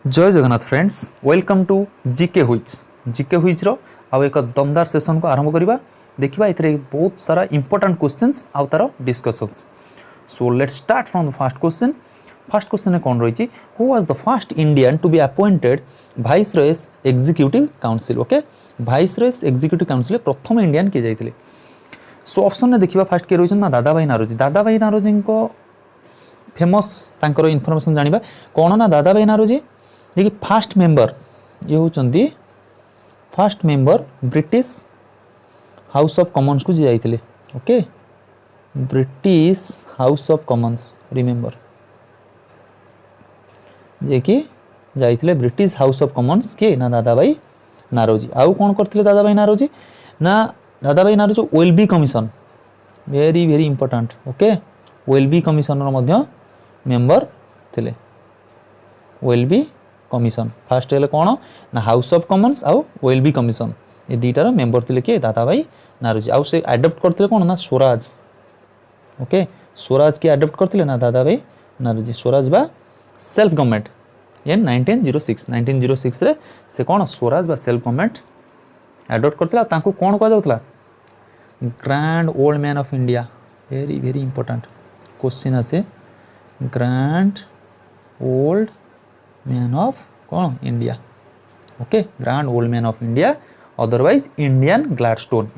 जय Jagannath friends, welcome to GK हुईज रो आउ एक दमदार सेशन को आरंभ करवा देखा ए बहुत सारा इंपोर्टेंट क्वेश्चंस आउ तार discussions. So let's start from the first question कौन रही, who was the first Indian to be appointed viceroy's executive council. Okay, viceroy's executive council प्रथम इंडियन किए जाते। सो ऑप्शन में देखा फास्ट किए रही ना दादा भाई नारोजी को फेमस तांकर इनफॉरमेशन जानिबा कौन ना दादा भाई नारोजी ये फास्ट मेंबर ये होचंदी first member British House of Commons को जाइथिले। Okay, British House of Commons remember जे कि जाइथिले ब्रिटिश हाउस ऑफ कॉमन्स के ना दादा भाई नारोजी। आउ कौन करथिले दादा भाई नारोजी ना Dadabhai Naoroji Welby Commission, very very important. Okay, Welby Commission मध्य मेंबर थिले। वेलबी कमिशन फास्ट हेले कौन ना हाउस ऑफ कॉमन्स आउ वेलबी कमिशन ये दुईटार मेंबर थिले किए दादा भाई नारोजी। आउ से एडप्ट करथिले कौन ना स्वराज। ओके, स्वराज की एडप्ट करथिले ना दादा भाई नारोजी। स्वराज बा सेल्फ गवर्नमेंट इन 1906 रे से कौन स्वराज बा सेल्फ गवर्नमेंट एडप्ट करथिला। तांको कौन कहा जाउतला grand old man of India. Very very important question आसे ग्रैंड ओल्ड मैन ऑफ कौन India. Okay, grand old man of India otherwise Indian Gladstone.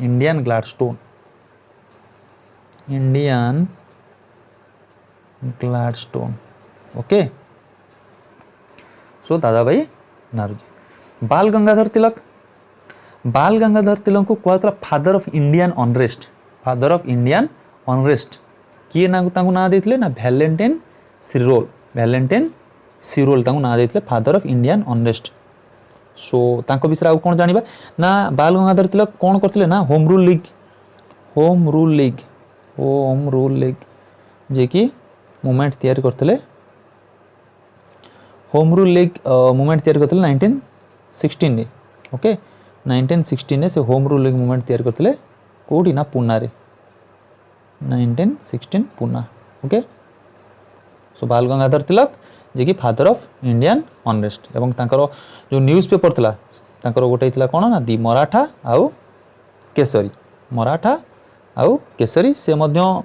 Okay, so Dadabhai Naoroji. बाल गंगाधर तिलक को कहता फादर ऑफ इंडियन अनरेस्ट किए ना ना देथिले ना वैलेंटाइन सिरोल तांको ना देथिले फादर ऑफ इंडियन अनरेस्ट। सो तांको विषय आउ कोन जानिबा ना बाल गंगाधर तिलक कोन करथिले ना होम रूल लीग जे कि मूवमेंट तैयारी करथिले। होम रूल लीग मूवमेंट तैयारी करथिले 1916 रे। ओके, 1916 से होम रूल लीग मूवमेंट तैयारी करथिले कोठी ना पुना रे 1916 पुना। ओके, सो बाल गंगाधर तिलक जे कि फादर ऑफ इंडियन अनरेस्ट एवं तांकर जो न्यूज़ पेपर थिला तांकर गोटे थिला कोन ना दी मराठा आउ केसरी से मध्य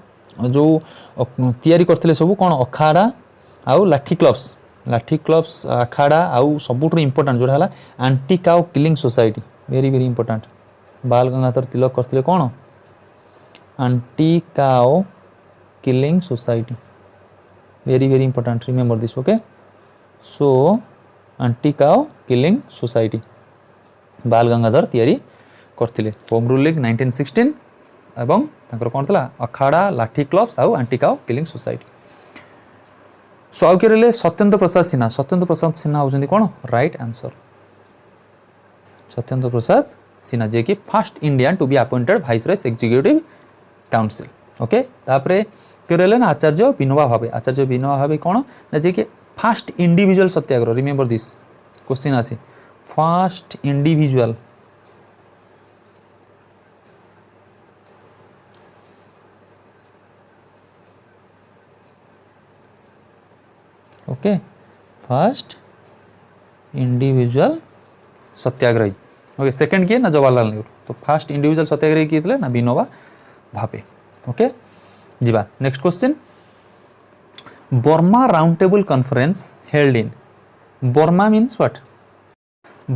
जो तैयारी करथिले सब कोन अखाड़ा आउ लाठी क्लब्स अखाड़ा आउ सबुठ इंपोर्टेंट जोड़ा हला anti cow killing society. Very very important Bal Gangadhar Tilak करथिले कोन anti cow killing society. Very very important remember this. Okay, so anti cow killing society Bal Gangadhar तैयारी करथिले। होम रूल लीग 1916 एवं तांकर कोन थला अखाड़ा लाठी क्लब्स आउ anti cow killing society. So आउ के रहले सत्येंद्र प्रसाद सिन्हा होजंदी कोन राइट आंसर। सत्येंद्र प्रसाद सिन्हा जे कि first Indian to be appointed viceroy executive council. Okay, तापरे के रहले ना आचार्य विनोबा भावे कोन ना जे कि first individual satyagraha. Remember this question आसी first individual okay first individual satyagrahi. Okay, second किए ना जवाहरलाल नेहरू। तो फर्स्ट इंडिविजुअल सत्याग्रही किए थे ना विनोबा भावे। ओके, जीवा next question Burma round table conference held in Burma means what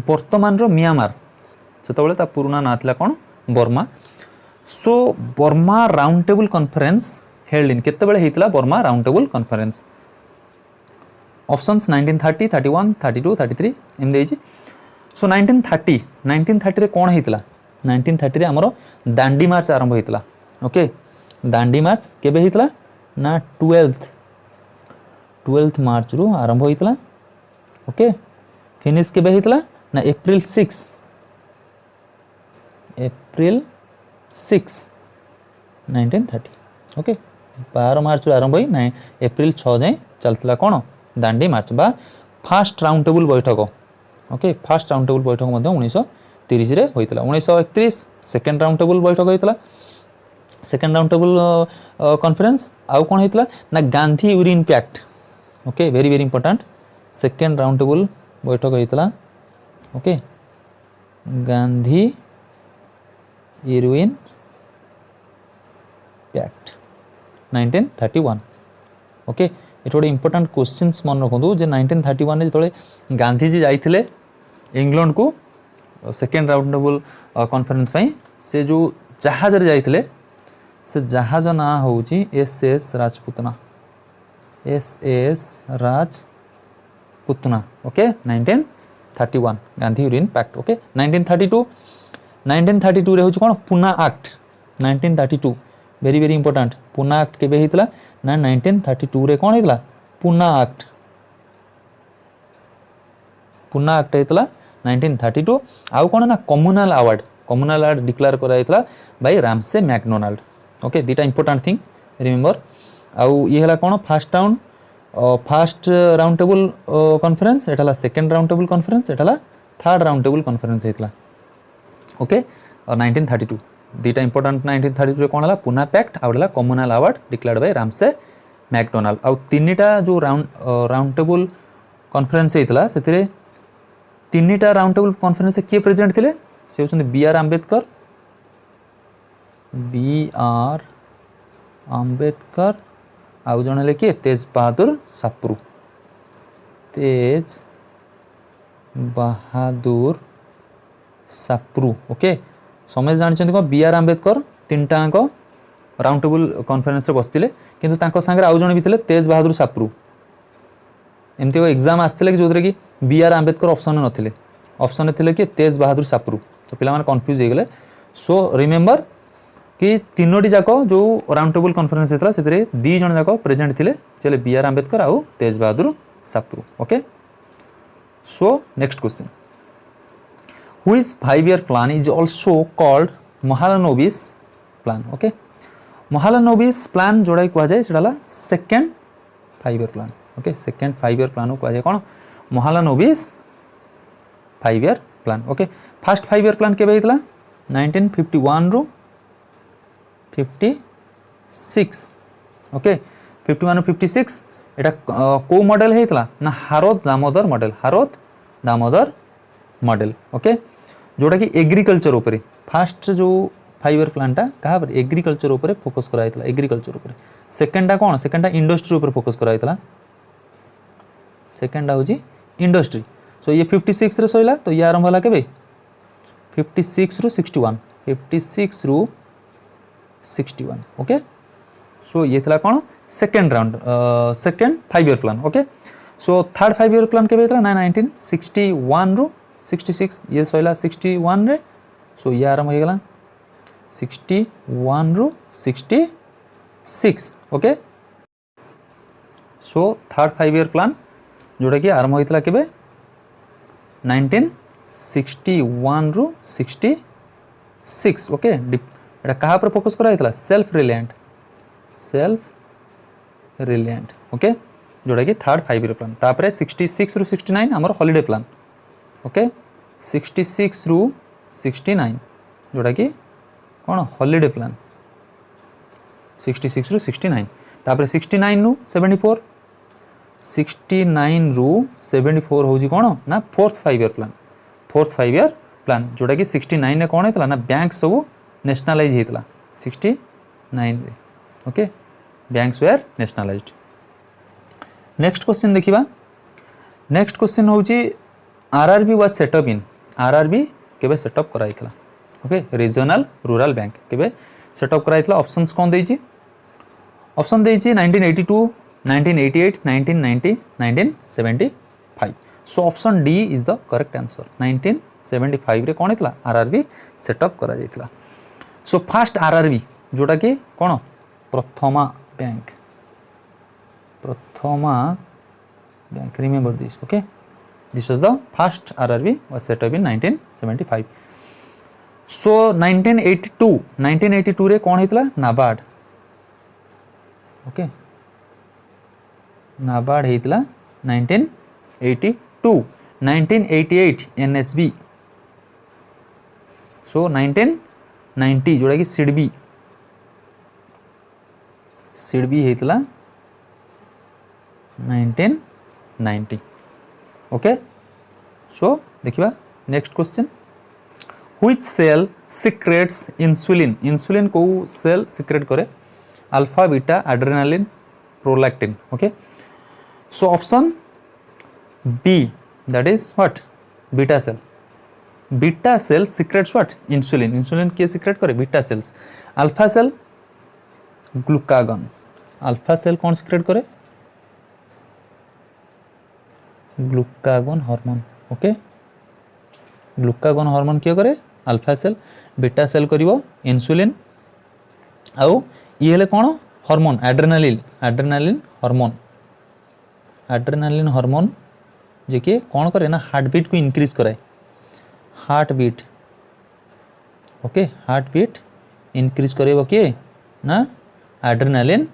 वर्तमान रो म्यांमार सेतबेले ता पुराना ना थिला कोन Burma. So Burma round table conference held in केतेबेले हेतिला Burma round table conference. Options 1930 31 32 33 एम देछि। सो 1930 रे कोन हेतिला 1930 रे हमरो दांडी मार्च आरंभ हेतिला। ओके, दांडी मार्च केबे हेतिला ना 12th मार्च रु आरंभ होइतला। ओके, फिनिश केबे हेतिला ना अप्रैल 6 1930। ओके, 12 मार्च रु आरंभ होई ना अप्रैल 6 जाय चलतला कोन दांडी मार्च बा फर्स्ट राउंड टेबल बैठक। ओके, फर्स्ट राउंड टेबल बैठक मध्य 1930 रे होइतला। 1931 सेकंड राउंड टेबल बैठक होइतला। सेकंड राउंड टेबल कॉन्फ्रेंस आउ कोन हेतला ना Gandhi Irwin pact. Okay, very very important second round table बैठक होता okay Gandhi Irwin pact 1931 okay ये गोटे इंपोर्टाट क्वेश्चंस मन रखु जे 1931 जो गांधीजी जाते इंग्लैंड को सेकेंड राउंड टेबल कॉन्फ्रेंस से जो जहाज जाते से जहाज ना हूँ SS Rajputana SS Rajputana okay 1931 Gandhi Irwin pact okay 1932 रे हूँ कौन Poona act 1932 very very important Poona act केबे होता ना 1932 रे कौन होता पुना एक्ट होता 1932 आउ कौन ना कम्युनाल अवार्ड डिक्लेयर कराइला बाय रामसे मैकडोनाल्ड ओके दीटा इंपोर्टाट थिंग रिमेंबर आउ ये हला कौन फर्स्ट राउंड टेबल कॉन्फ्रेंस एटाला सेकंड राउंड टेबल कॉन्फ्रेंस एटाला थर्ड राउंड टेबल कॉन्फ्रेंस होता ओके 1932 दीटा इंपोर्टाट 1932 रे कौन हला पुना पैक्ट आउला communal award declared by Ramsay MacDonald आउ तीनटा जो राउंड टेबल कॉन्फ्रेंस होता से तीनटा राउंड टेबल कॉन्फ्रेंस से किए प्रेजेंट थे से होचंदी BR आंबेडकर आउ जन ले किए तेज बहादुर साप्रू ओके समझ जानते BR आंबेडकर तीनटा राउंड टेबल कॉन्फ्रेंस बसते किंतु तांको सांगे आउ जन भी थे तेज बहादुर साप्रू एमती एग्जाम आसते कि जो कि BR आंबेडकर ऑप्शन नथिले ऑप्शन थे कि तेज बहादुर साप्रू तो पिला माने कंफ्यूज हो गले सो रिमेंबर कि तीनोटी जाक जो राउंड टेबल कॉन्फ्रेंस होता से दी जन जाक प्रेजेंट थे चले BR आंबेडकर आउ Tej Bahadur Sapru okay so next question which 5 year plan is also called Mahalanobis plan okay Mahalanobis plan जोड़ा कह जाए सेटा second 5 year plan okay second 5 year plan कह जाए कौन Mahalanobis 5 year plan okay first 5 year plan केबे हितला 1951 रु 56 ओके 51 रु 56 एटा को मॉडल हेतला ना हारोद दामोदर मॉडल ओके जोटा कि एग्रीकल्चर ऊपर फर्स्ट जो 5 ईयर प्लान टा कहा पर एग्रीकल्चर ऊपर फोकस कराइतला एग्रीकल्चर ऊपर सेकंडा कौन सेकंडा इंडस्ट्री ऊपर फोकस कराइतला सेकंडा होजी इंडस्ट्री सो ये 56 रे सइला तो ये आरंभ होला केबे 56 रु 61 ओके सो ये थला कौन second round second 5 year plan okay so third 5 year plan केबे थला 1961 रु 66 ये सइला 61 रे सो ये आरंभ हो गला 61 रु 66 okay so third 5 year plan जोटा कि आरंभ होता केबे 1961 रु 66 ओके एटा कहा पर फोकस करा होता सेल्फ रिलायंट ओके जोटा कि थर्ड 5 ईयर प्लान तापर 66 रु 69 हमर हॉलिडे प्लान ओके 66 रु 69 जोटा कि कौन हॉलिडे प्लान 66 रु 69 तापर 69 रु 74 69 रु 74 होजी कौन ना फोर्थ 5 ईयर प्लान जोटा कि 69 ने कौन होता ना बैंक सब नेशनलाइज होता 69 रे okay banks were nationalised next question देखिबा नेक्स्ट क्वेश्चन होची RRB was set up in RRB केबे सेटअप कराइतला ओके रीजनल रूरल बैंक केबे सेटअप कराइतला ऑप्शंस कोन देइची ऑप्शन देइची 1982 1988 1990 1975 so option D is the correct answer 1975 रे कोन हेतला आरआरबी सेटअप करा जाइतला सो फर्स्ट आरआरबी जोटा कि कोन Prathama bank remember this okay this was the first RRB was set up in 1975 so 1982 रे कोन हेतला नाबार्ड ओके नाबार्ड हेतला 1982 1988 एनएसबी सो 1990 जोड़ा कि सिडबी हेतला 1990 ओके सो देखिबा next question which cell secrets insulin insulin को सेल सिक्रेट करे alpha beta adrenaline prolactin okay so option B that is what beta cell secrets what insulin insulin के secrete करे beta cells alpha cell glucagon alpha cell कौन secrete करे glucagon hormone okay glucagon hormone किए करे alpha cell beta cell करिवो insulin आउ ये हेले कौन हार्मोन एड्रेनालिन हार्मोन जे कि कौन करे ना हार्ट बीट को इंक्रीज कराए heart beat okay heart beat increase करेबो किए ना एड्रेनालिन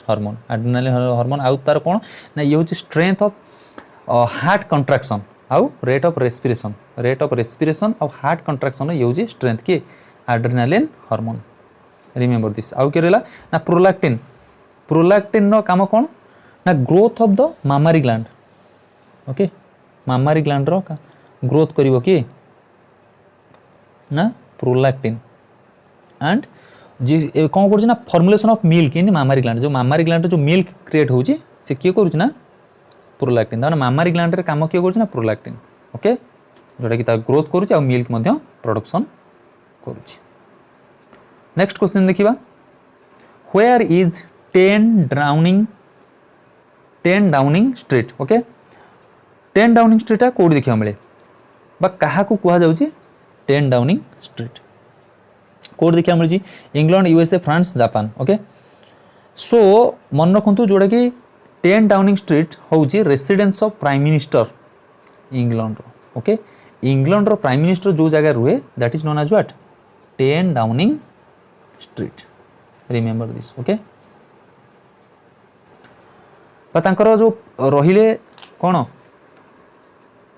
हार्मोन आउ तार कौन ना ये होची स्ट्रेंथ ऑफ हार्ट कंट्रैक्शन आउ रेट ऑफ रेस्पिरेशन आउ हार्ट कंट्रैक्शन ये होची स्ट्रेंथ किए एड्रेनालिन हार्मोन रिमेंबर दिस आउ के रहला ना प्रोलैक्टिन नो काम कौन ना growth of the mammary gland okay mammary gland रो ग्रोथ करिवो किए ना प्रोलैक्टिन एंड जी कौन कर ना formulation of milk in mammary gland जो मामारी ग्लैंड जो मिल्क क्रिएट होची से किए करूची ना प्रोलैक्टिन ताने मामारी ग्लैंड रे काम किए करूची ना प्रोलैक्टिन ओके जोटा कि ता ग्रोथ करूची आ मिल्क मध्य प्रोडक्शन करूची नेक्स्ट क्वेश्चन देखिबा where is 10 Downing street okay 10 Downing Street code देखिबा मिले बा कहा को कुहा जाउची 10 डाउनिंग स्ट्रीट कोड देखिबा मिलची England USA France Japan okay so मन रखंतु जोड़ा कि 10 डाउनिंग स्ट्रीट होची residence of prime minister England रो ओके इंग्लैंड रो प्राइम मिनिस्टर जो जगह रुहे that is known as what 10 Downing Street remember this okay तांकर जो रहिले कौन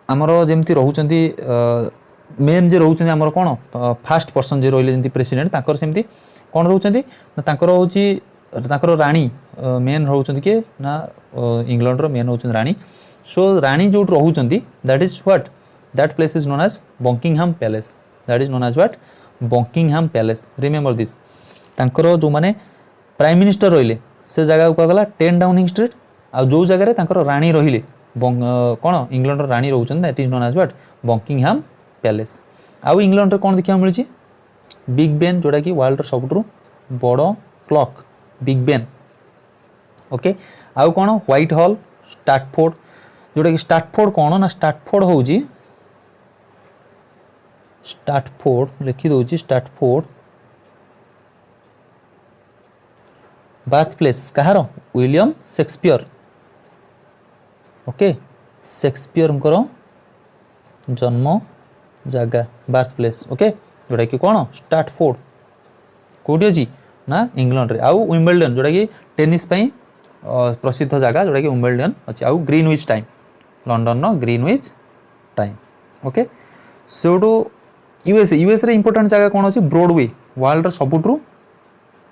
आमर जमती रोचंती मेन जे रोचंती आमर कौन फास्ट पर्सन जे रहिले जमती प्रेसिडेंट तांकर सेमती कौन रोचंती ना तांकर होची तांकर रानी मेन रोचंती के ना इंग्लैंड रो मेन होचंती रानी सो रानी जो रोचंती that is what that place is known as Buckingham Palace remember this तांकर जो माने प्राइम मिनिस्टर रहिले से जगह को गला 10 डाउनिंग स्ट्रीट आ जो जगह रे तांकर रानी रहिले कौन इंग्लैंड रानी रोचन that is known as what Buckingham Palace आउ इंग्लैंड रे कौन देखिया मिलची बिग बेन जोड़ा कि वर्ल्ड रो सबटू बड़ क्लॉक बिग बेन ओके आउ कौन व्हाइट हॉल स्टैटफोर्ड जोड़ा कि स्टैटफोर्ड कौन ना स्टैटफोर्ड लिखि दोची स्टैटफोर्ड बर्थ प्लेस कहार विलियम शेक्सपियर ओके शेक्सपियर जन्म जगह बर्थ प्लेस ओके जोड़ा कि कौन स्टैटफोर्ड कौटी अच्छी ना इंग्लैंड रे आउ विम्बलडन जोड़ा कि टेनिस प्रसिद्ध जगह जोड़ा कि विम्बलडन अच्छी आउ Greenwich time London no Greenwich time okay सेटू यूएस रे इंपोर्टेंट जगह कौन अच्छी ब्रॉडवे वर्ल्ड सबुठू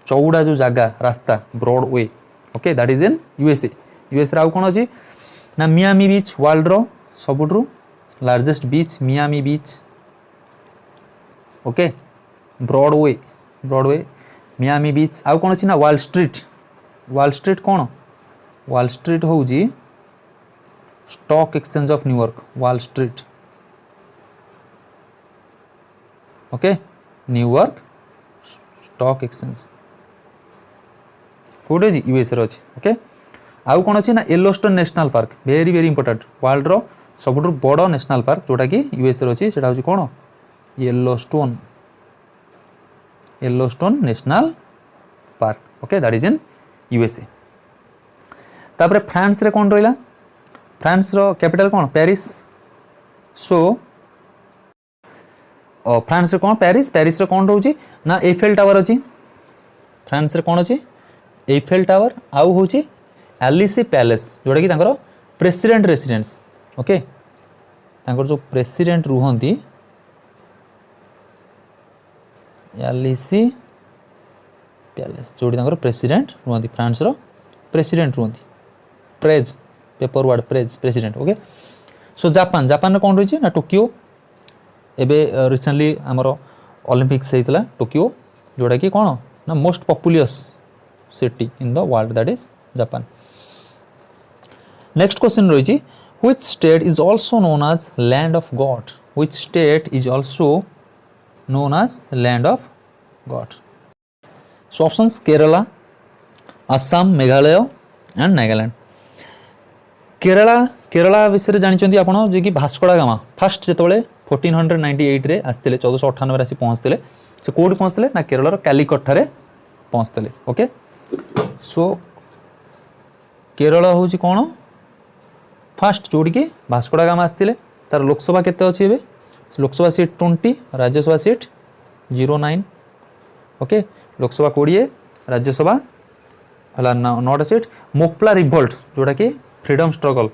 चौड़ा जो जगह रास्ता Broadway okay that is in USA आउ कौन अच्छी ना मियामी बीच वर्ल्ड रो सबुठू largest beach Miami Beach okay Broadway Miami Beach आउ कौन अच्छी ना वॉल स्ट्रीट कौन वॉल स्ट्रीट हूँ stock exchange of New York Wall Street okay New York Stock Exchange कौटे अच्छी यूएस रे अच्छी ओके आउ कौन अच्छी ना Yellowstone National park very very important world रो सबुठू बड़ नेशनल पार्क जोटा कि यूएस रे अच्छी सेटा होची कौन Yellowstone National park okay that is in USA तापर फ्रांस रे कौन रहिला फ्रांस रो कैपिटल कौन पेरिस सो फ्रांस रे कौन पेरिस रे कौन रोची ना एफेल टावर अच्छी फ्रांस रे कौन अच्छी एफेल टावर आउ होची एलिसी पैलेस जोटा कि तांकर प्रेसिडेंट रेसिडेंस ओके तांकर जो प्रेसिडेंट रुहंती एलिसी पैलेस जोटी तांकर प्रेसिडेंट रुहंती फ्रांस रो प्रेसिडेंट रुहंती prez paper word prez president okay so Japan Japan कौन रही ना टोकियो एबे रिसेंटली आमर ओलंपिक्स होता टोकियो जोटा कि कौन ना most populous city in the world that is Japan. Next question रही which state is also known as land of God which state is also known as land of God. So options Kerala Assam Meghalaya and Nagaland. Kerala Kerala विषय जानते आप जे कि भास्कोडा gamma fast जो 1498 रे आसते 1498 आसी पहुँचते से कौट पहुँचते ना केरल कालिकट ठारे पहुँचते। ओके सो केरल हूँ कौन फास्ट जोड़ी कि भास्कोडा गामा आसते तार लोकसभा केते अच्छी ए Lok Sabha seat 20 Rajya Sabha seat 09। Okay Lok Sabha 20 Rajya Sabha है 9टा सीट। मोपला रिभोल्ट जोटा कि फ्रीडम स्ट्रगल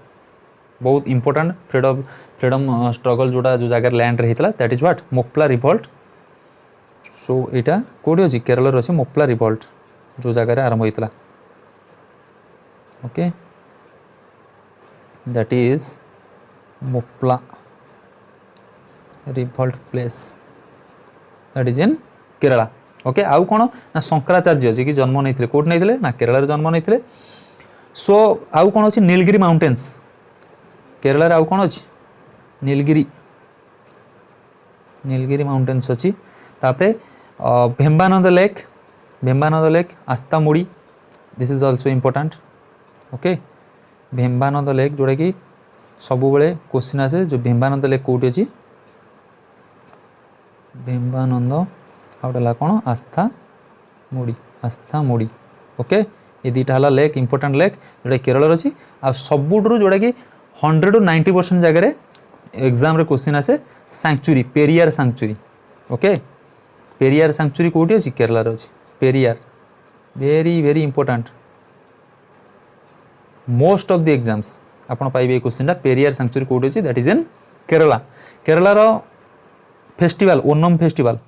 बहुत इंपोर्टेंट फ्रीडम स्ट्रगल जोटा जो जगह लैंड रे होता that is what Moplah revolt. So यहाँ कौटी अच्छी केरल अच्छी मोपला रिभोल्ट जो जगह आरंभ होता। Okay that is Moplah revolt place that is in Kerala. Okay आउ कौन ना शंकराचार्य जी की जन्म नहीं कौट नहीं ना केरल जन्म नहीं। सो आउ कौन अच्छी नीलगिरी माउंटेन्स केरल आउ कौन अच्छी नीलगिरी नीलगिरी माउंटेन्स अच्छी। तापरे Vembanad lake Ashtamudi this is also important. Okay Vembanad lake जोड़ा कि सब बेले क्वेश्चन आसे जो भेम्बानंद लेक कौटी अच्छी भेम्बानंद आउटा कौन आस्था मुड़ी। ओके ये दुटा है लेक इंपोर्टेंट लेक जोटा केरल अच्छी आ सबुठ जोटा कि 100 to 90% जगह एग्जाम रे क्वेश्चन आसे sanctuary Periyar sanctuary. Okay Periyar sanctuary कौटी अच्छी केरल अच्छी Periyar very very important most of the exams आपन पाइबे क्वेश्चन पेरियार सैंक्चुरी कौटी अच्छी दैट इज इन केरला। केरलार festival Onam festival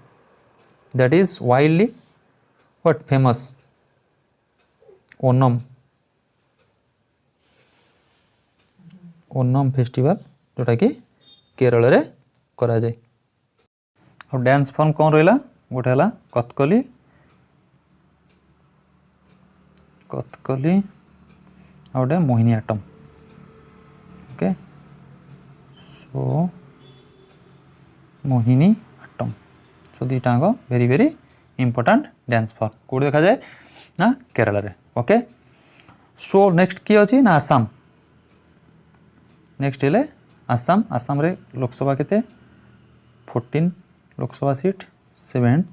that is wildly what famous Onam festival जोटा कि केरल रे करा जाए। और डांस फॉर्म कौन रहा गोटे है कथकली और गोटे Mohiniyattam. Okay so Mohiniyattam so दुईटाक very very important dance form कौट देखा जाए ना केरल रे। ओके सो नेक्स्ट किए अच्छी ना आसाम नेक्स्ट हेले आसाम आसाम रे लोकसभा केते 14 Lok Sabha seat 7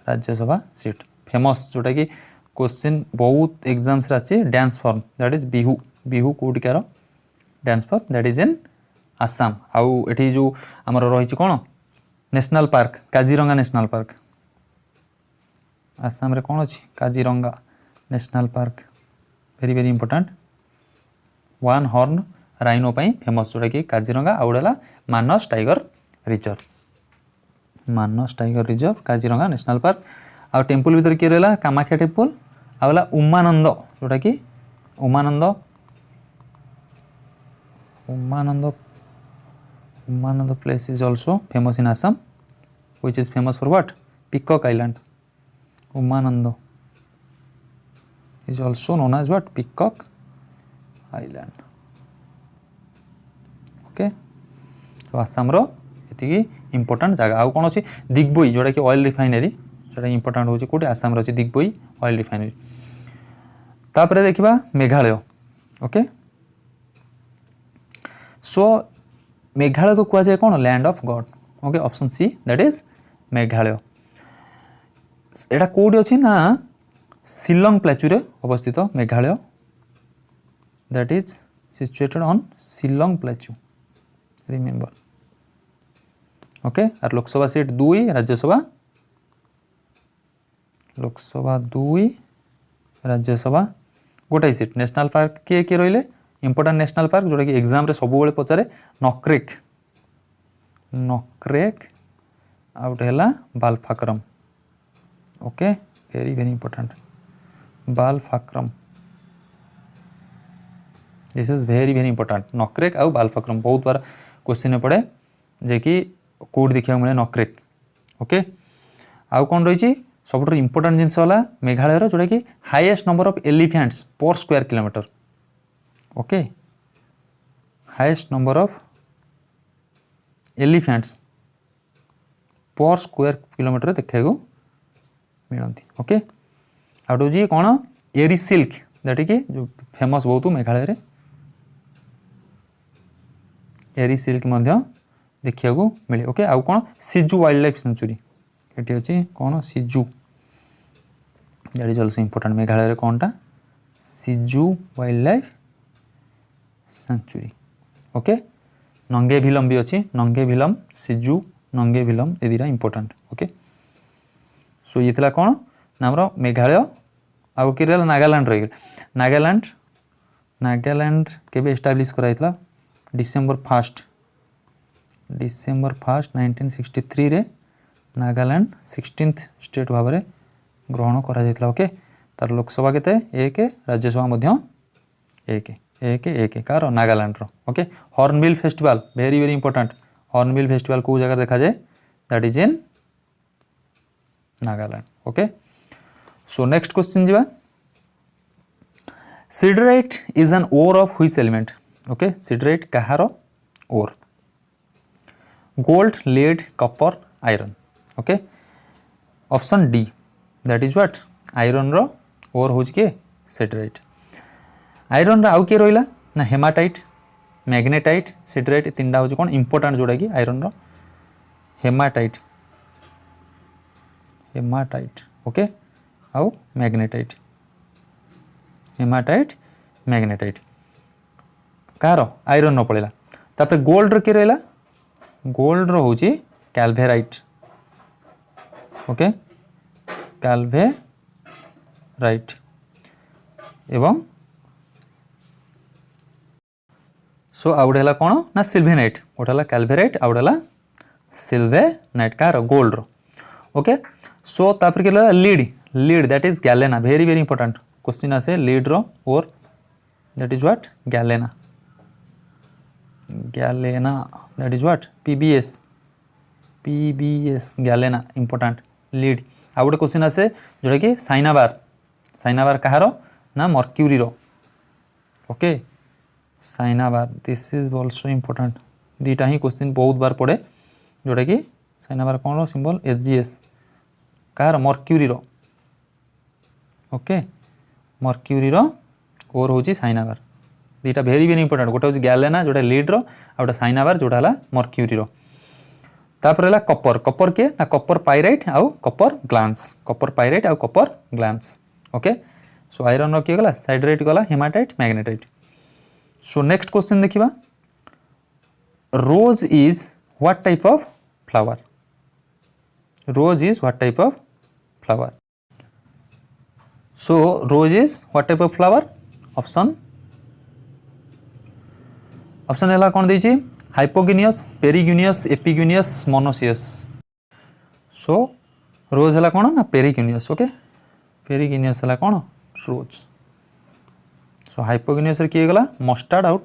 Rajya Sabha seat. Famous जोटा कि क्वेश्चन बहुत एग्जाम्स अच्छी dance form that is Bihu Bihu कौटिकार dance form that is in Assam. आउ एठी जो आमर रही कौन national park Kaziranga national park Assam रे कौन अच्छी Kaziranga national park very very important one horn rhino famous जोटा कि काजीरंगा आउडा Manas tiger reserve Kaziranga national park. आ टेम्पल भीतर किए रहा कामाख्या टेम्पल आउला उमानंद जोटा कि Umanand place is also famous in Assam which is famous for what peacock island Umanand is also known as what Peacock Island. Okay तो आसाम रो एति इंपोर्टेंट जगह आउ कौन अच्छी दिग्बोई जोटा कि ऑयल रिफाइनरी जोटा इंपोर्टेंट होची कोटी आसाम रो अछि दिग्बोई ऑयल रिफाइनरी। तापरे देखिबा मेघालय। ओके सो मेघालय को कुआ जाए कौन land of God. Okay option C that is Meghalaya. एटा कोडी अछि ना शिलंग प्लेचू रे अवस्थित Meghalaya that is situated on Shillong plateau remember. Okay और लोकसभा सीट 2 राज्यसभा 2 राज्यसभा गोटाई सीट। नेशनल पार्क किए किए रहिले इंपोर्टेंट नेशनल पार्क जोटा कि एग्जाम रे सब बेले पचारे नक्रेक आउट है Balphakram. Okay very very important Balphakram this is very very important Nokrek आउ बालफक्रम बहुत बार क्वेश्चन पड़े जे कि कोड देखा मिले नक्रेक ओके आउ कौन रही सब इंपोर्टाट जिनस मेघालय जोटा कि हाईएस्ट नंबर ऑफ एलिफेंट्स पर square kilometre okay highest number of elephants पर स्क्वायर किलोमीटर देखा मिलती ओके आउट हूँ कौन एरी सिल्क दैट कि जो फेमस बहुत मेघालय रे एरी सिल्क देखा मिले ओके आउ कौन सिजु वाइल्ड लाइफ सेंचुरी ये अच्छी कौन सिजु that is also important Meghalaya रे कौनटा सिजु वाइल्ड लाइफ सेंचुरी ओके नंगे भिलम भी अच्छी नंगे भिलम सिजु नंगे भिलम ये दुटा इंपोर्टेंट ओके सो ये थिला कौन ना हमर मेघालय आउ कि रहा नागालैंड रही नागालैंड नागालैंड केबे एस्टाब्लिश कराइतला डिसेंबर 1 1963 रे नागालैंड 16th स्टेट भाव में ग्रहण करा जायतला ओके तार लोकसभा केते 1 राज्यसभा मध्य 1 कार नागालैंड रो okay hornbill festival very very important hornbill festival को जगह देखा जाए that is in Nagaland okay so next question जीवा siderite is an ore of which element okay siderite कहार ore gold lead copper iron okay option D that is what iron रो ore होज के siderite iron रो आउ के रोइला ना haematite magnetite सिडराइट तीनटा होज कोन important जोड़ा कि आयरन रो हेमाटाइट ओके आउ magnetite haematite magnetite car iron पड़ेगा तापर गोल्ड रो के रहा गोल्ड रो होची कैल्वेराइट ओके कैल्वेराइट एवं सो आउडेला कौन ना सिल्वेनाइट गोटेला कैल्वेराइट आउडेला सिल्वेनाइट कार गोल्ड रो ओके सो तापर के lead lead that is galena very very important question आसे लीड रो और that is what galena that is what PbS galena important lead आ गोटे क्वेश्चन आसे जोटा कि साइनाबार कहार ना मर्क्यूरी रो okay cinnabar this is also important दीटा ही क्वेश्चन बहुत बार पड़े जोटा कि साइनाबार कौन रो सिंबल एचजीएस कहार मर्क्यूरी रो ओके मर्क्यूरी रो और होची साइनाबार दीटा वेरी वेरी इंपोर्टेंट गोटे होची गैलेना जोटा लीड रो आ गोटे साइनाबार जोटा हला मर्क्यूरी रो तापर हला कपर के ना कपर पाइराइट आउ copper glance okay so iron रो के गला साइडराइट गला haematite magnetite so next question देखिबा rose is what type of flower so rose is what type of flower option है कौन देछि हाइपोगिनियस पेरिगिनियस एपिगिनियस मोनोसियस सो रोज है कौन ना पेरिगिनियस ओके पेरिगिनियस है कौन रोज सो हाइपोगिनियस रे किए गला मस्टार्ड आउ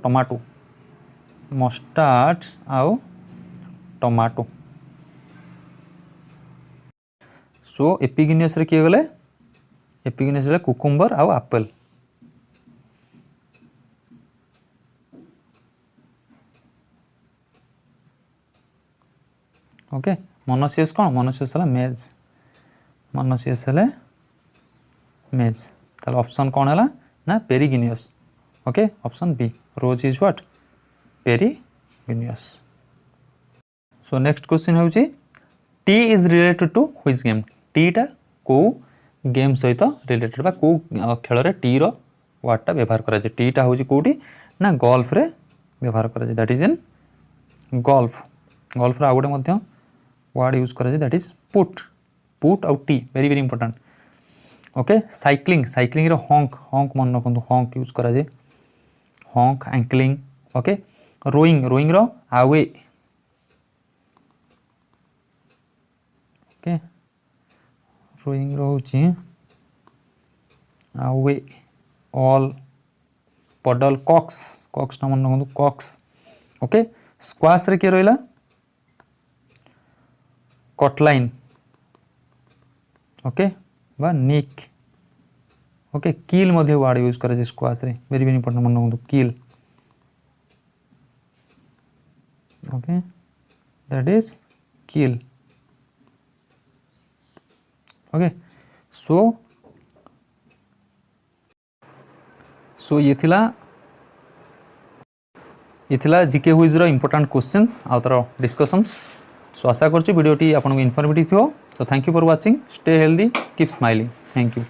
टमाटो सो एपिगिनियस रे किए गले एपिगिनियस रे कुकुम्बर आउ एप्पल ओके मोनोसियस कौन मोनोसियस है मेज ताले ऑप्शन कौन है ना perigynous okay option B rose is what perigynous so next question होची tee is related to which game टीटा को गेम सहित रिलेटेड बा को खेल रे टी रो वर्डटा व्यवहार करा जाय टीटा होची कोठी ना गोल्फ रे व्यवहार करा जाय दैट इज इन गोल्फ रे आउटे मध्य वर्ड यूज करा जाय दैट इज पुट आउ T very very important okay cycling रे हॉन्क मन रखंतु हॉन्क यूज करा जाय हॉन्क एंकलिंग ओके रोइंग रो आवे ओके रोइंग रो होची आवे ऑल पडल कॉक्स कॉक्स ना मन रखु कॉक्स ओके स्क्वाश रे के रहिला कटलाइन ओके बा निक ओके किल मध्य वर्ड यूज करे स्क्वाश रे वेरी वेरी इंपोर्टेंट मन रखु kill okay that is kill okay so ये थिला जीके हुइज रो इंपोर्टेंट क्वेश्चंस आ तार डिस्कशंस सो आशा करछि वीडियोटी आपन इन्फॉर्मेटिव थियो तो thank you for watching stay healthy keep smiling thank you.